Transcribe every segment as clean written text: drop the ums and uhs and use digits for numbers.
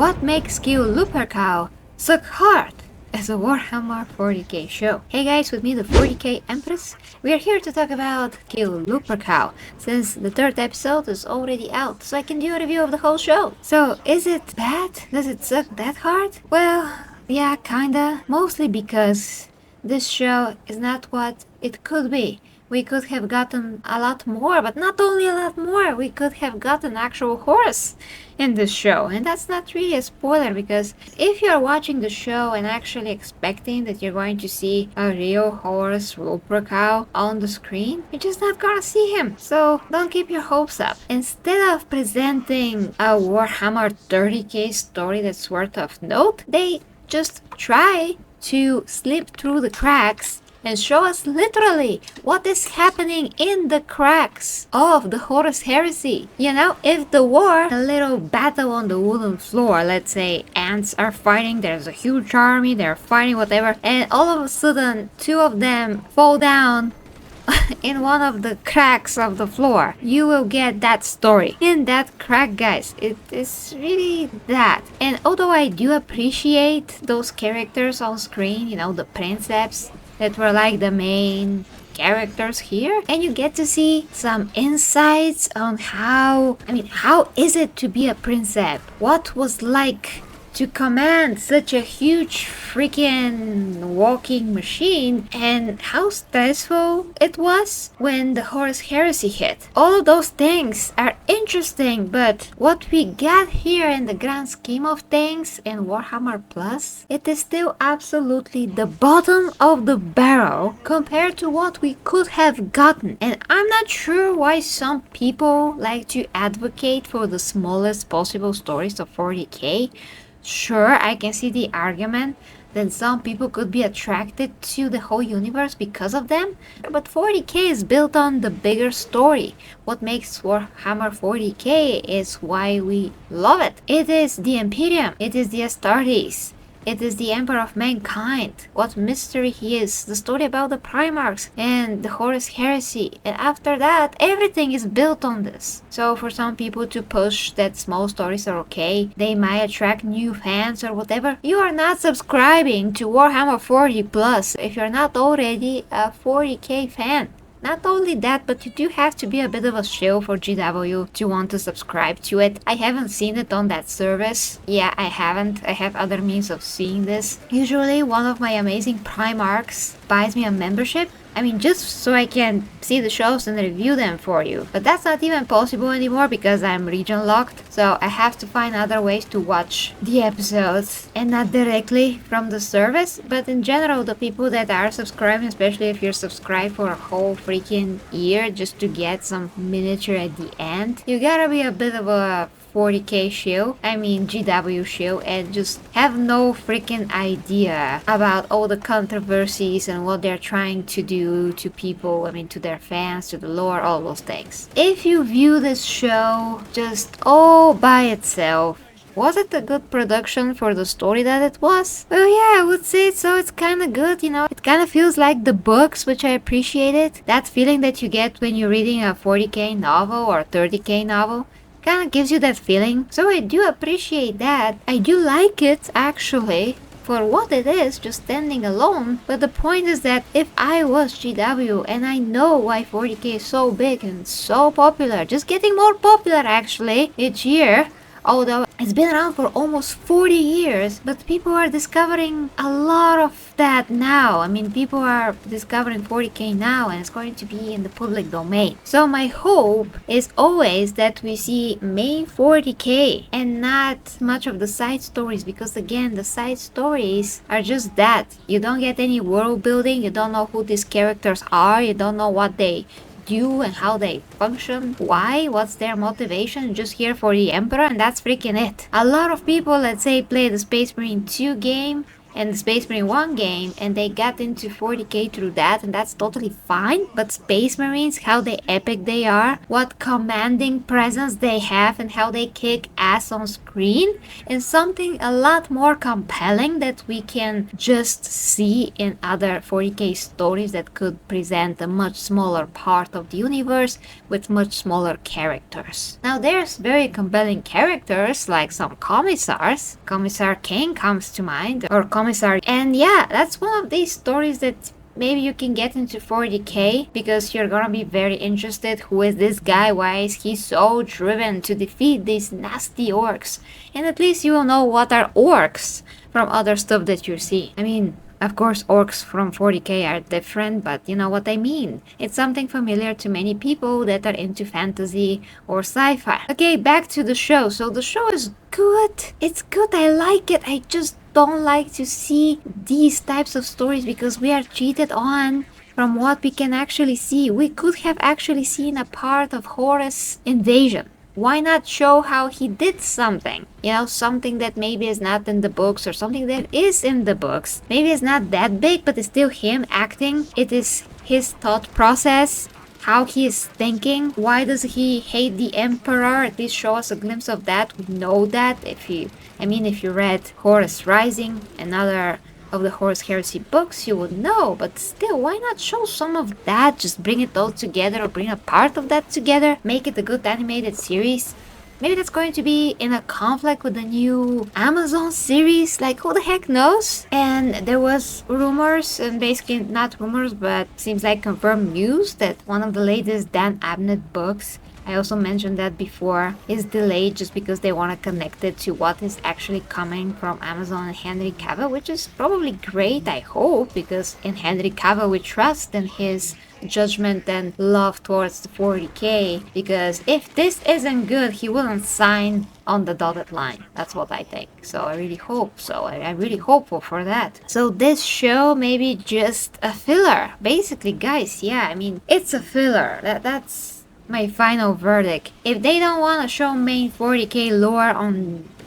What makes kill Lupercal so hard as a Warhammer 40k show? Hey guys, with me the 40k Empress. We are here to talk about kill Lupercal, since the third episode is already out, so I can do a review of the whole show. So, is it bad? Does it suck that hard? Well, yeah, kinda. Mostly because this show is not what it could be. We could have gotten a lot more, but not only a lot more, we could have gotten actual horse in this show. And that's not really a spoiler, because if you're watching the show and actually expecting that you're going to see a real horse Lupercal on the screen, you're just not gonna see him. So don't keep your hopes up. Instead of presenting a Warhammer 30k story that's worth of note, they just try to slip through the cracks and show us literally what is happening in the cracks of the Horus Heresy. You know, if the war, a little battle on the wooden floor, let's say ants are fighting, there's a huge army, they're fighting whatever, and all of a sudden two of them fall down in one of the cracks of the floor, you will get that story in that crack, guys. It is really that. And although I do appreciate those characters on screen, you know, the princeps that were like the main characters here, and you get to see some insights on how is it to be a princeps? What was like to command such a huge freaking walking machine, and how stressful it was when the Horus Heresy hit. All of those things are interesting, but what we got here in the grand scheme of things in Warhammer Plus, it is still absolutely the bottom of the barrel compared to what we could have gotten. And I'm not sure why some people like to advocate for the smallest possible stories of 40k. Sure, I can see the argument that some people could be attracted to the whole universe because of them, but 40k is built on the bigger story. What makes Warhammer 40k is why we love it. It is the Imperium, it is the Astartes, it is the Emperor of Mankind, what mystery he is, the story about the Primarchs and the Horus Heresy, and after that everything is built on this. So for some people to push that small stories are okay, they might attract new fans or whatever, you are not subscribing to Warhammer 40 Plus if you're not already a 40k fan. Not only that, but you do have to be a bit of a shill for GW to want to subscribe to it. I haven't seen it on that service. Yeah, I haven't. I have other means of seeing this. Usually one of my amazing Primarchs buys me a membership. I mean, just so I can see the shows and review them for you. But that's not even possible anymore because I'm region locked. So I have to find other ways to watch the episodes and not directly from the service. But in general, the people that are subscribing, especially if you're subscribed for a whole freaking year just to get some miniature at the end, you gotta be a bit of a 40k shield, GW shield, and just have no freaking idea about all the controversies and what they're trying to do to people, to their fans, to the lore, all those things. If you view this show just all by itself, was it a good production for the story that it was? Well, yeah, I would say so. It's kind of good, It kind of feels like the books, which I appreciated. That feeling that you get when you're reading a 40k novel or a 30k novel. Kind of gives you that feeling, so I do appreciate that. I do like it, actually, for what it is, just standing alone. But the point is that if I was GW, and I know why 40k is so big and so popular, just getting more popular actually each year, although it's been around for almost 40 years, but people are discovering a lot of that now. People are discovering 40k now, and it's going to be in the public domain. So my hope is always that we see main 40k and not much of the side stories, because again, the side stories are just that. You don't get any world building, you don't know who these characters are, you don't know what they do and how they function, what's their motivation, just here for the Emperor, and that's freaking it. A lot of people, let's say, play the Space Marine 2 game in the Space Marine 1 game, and they got into 40k through that, and that's totally fine. But Space Marines, how they epic they are, what commanding presence they have, and how they kick ass on screen, is something a lot more compelling that we can just see in other 40k stories that could present a much smaller part of the universe with much smaller characters. Now there's very compelling characters like some commissars. Commissar King comes to mind, or Commissar, and yeah, that's one of these stories that maybe you can get into 40k because you're gonna be very interested. Who is this guy? Why is he so driven to defeat these nasty orcs? And at least you will know what are orcs from other stuff that you see. I mean, of course, orcs from 40k are different, but you know what I mean. It's something familiar to many people that are into fantasy or sci-fi. Okay, back to the show. So the show is good. It's good. I like it. I just don't like to see these types of stories because we are cheated on from what we can actually see. We could have actually seen a part of Horus' invasion. Why not show how he did something? You know, something that maybe is not in the books or something that is in the books. Maybe it's not that big, but it's still him acting. It is his thought process, how he is thinking. Why does he hate the Emperor? At least show us a glimpse of that. We know that if you read Horus Rising, another of the Horus Heresy books, you would know, but still, why not show some of that? Just bring it all together, or bring a part of that together, make it a good animated series. Maybe that's going to be in a conflict with the new Amazon series, like who the heck knows? And there was rumors, and basically not rumors, but seems like confirmed news, that one of the latest Dan Abnett books, I also mentioned that before, is delayed just because they want to connect it to what is actually coming from Amazon and Henry Cavill, which is probably great, I hope, because in Henry Cavill we trust in his judgment and love towards the 40k, because if this isn't good, he wouldn't sign on the dotted line. That's what I think. So I really hope so. I'm really hopeful for that. So this show may be just a filler. Basically, guys, yeah, I mean, it's a filler. That's my final verdict. If they don't want to show main 40k lore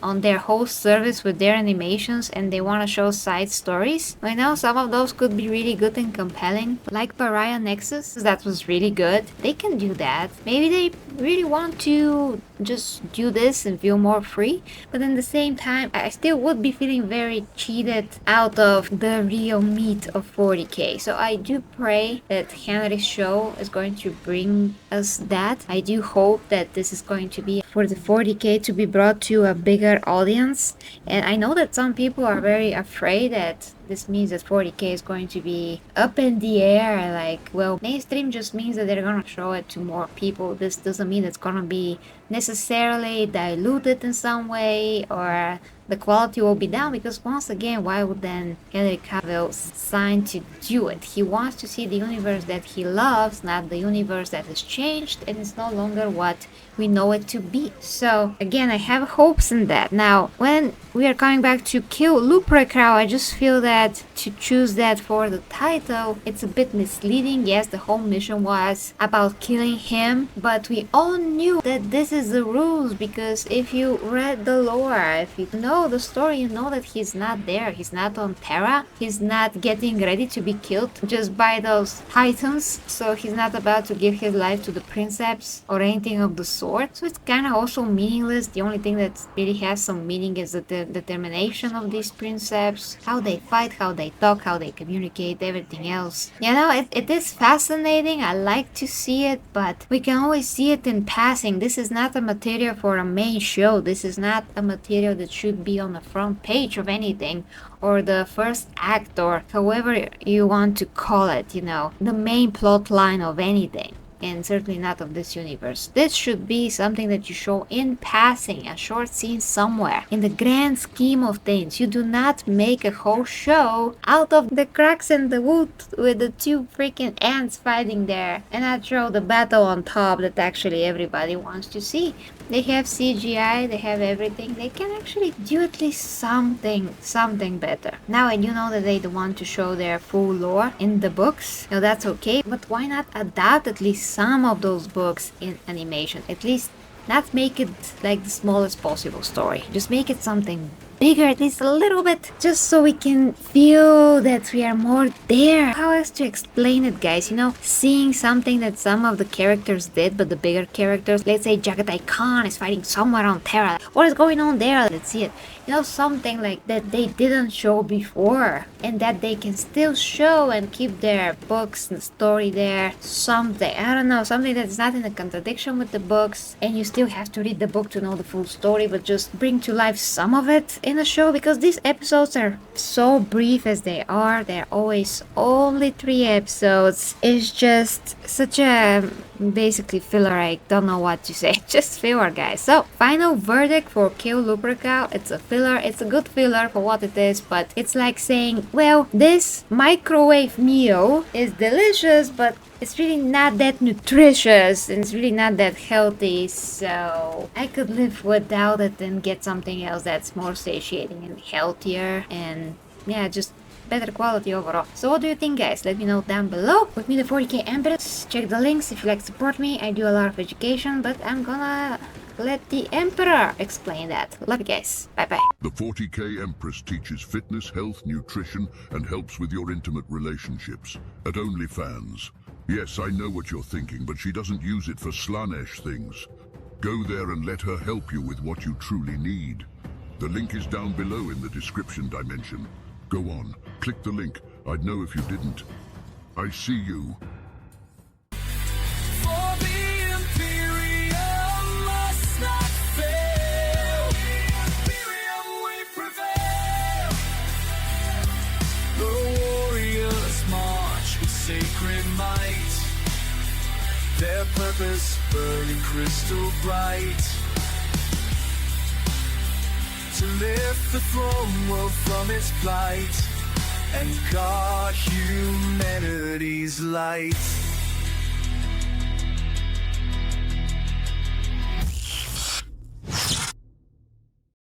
on their whole service with their animations, and they want to show side stories, I know some of those could be really good and compelling, like Pariah Nexus, that was really good. They can do that. Maybe they really want to just do this and feel more free, but at the same time I still would be feeling very cheated out of the real meat of 40k. So I do pray that Henry's show is going to bring us that. I do hope that this is going to be for the 40k to be brought to a bigger audience, and I know that some people are very afraid that this means that 40k is going to be up in the air, like, well, mainstream just means that they're gonna show it to more people. This doesn't mean it's gonna be necessarily diluted in some way, or the quality will be down, because once again, why would then Henry Cavill sign to do it? He wants to see the universe that he loves, not the universe that has changed and is no longer what we know it to be. So again, I have hopes in that. Now, when we are coming back to kill Lupercal, I just feel that to choose that for the title, it's a bit misleading. Yes, the whole mission was about killing him, but we all knew that this is the rules, because if you read the lore, if you know the story, you know that he's not there. He's not on Terra. He's not getting ready to be killed just by those titans. So he's not about to give his life to the princeps or anything of the sort. So it's kind of also meaningless. The only thing that really has some meaning is the determination of these princeps, how they fight, how they talk, how they communicate, everything else. You know, it is fascinating. I like to see it, but we can always see it in passing. This is not a material for a main show. This is not a material that should be on the front page of anything, or the first act, or however you want to call it, you know, the main plot line of anything. And certainly not of this universe. This should be something that you show in passing, a short scene somewhere. In the grand scheme of things, you do not make a whole show out of the cracks in the wood with the two freaking ants fighting there, and not throw the battle on top that actually everybody wants to see. They have CGI, they have everything. They can actually do at least something better. Now I do know that they don't want to show their full lore in the books. Now that's okay, but why not adapt at least some of those books in animation? At least not make it like the smallest possible story. Just make it something bigger, at least a little bit, just so we can feel that we are more there. How else to explain it, guys? You know, seeing something that some of the characters did, but the bigger characters, let's say Jagatai Khan is fighting somewhere on Terra. What is going on there? Let's see it. You know, something like that they didn't show before, and that they can still show and keep their books and story there. Something, I don't know, something that's not in a contradiction with the books, and you still have to read the book to know the full story, but just bring to life some of it in a show, because these episodes are so brief as they are. They're always only 3 episodes. It's just such a basically filler. I don't know what to say. Just filler, guys. So final verdict for Kill Lupercal. It's a filler. It's a good filler for what it is, but it's like saying, well, this microwave meal is delicious, but it's really not that nutritious and it's really not that healthy, so I could live without it and get something else that's more satiating and healthier and yeah, just better quality overall. So what do you think, guys? Let me know down below. With me, the 40k Empress. Check the links if you like to support me. I do a lot of education, but I'm gonna let the Emperor explain that. Love you guys. Bye bye. The 40k Empress teaches fitness, health, nutrition, and helps with your intimate relationships at OnlyFans. Yes, I know what you're thinking, but she doesn't use it for Slanesh things. Go there and let her help you with what you truly need. The link is down below in the description dimension. Go on, click the link. I'd know if you didn't. I see you. For the imperium must not fail. The imperium we prevail. The warriors march with sacred might. Their purpose burning crystal bright. To lift the throne world from its plight and guard humanity's light.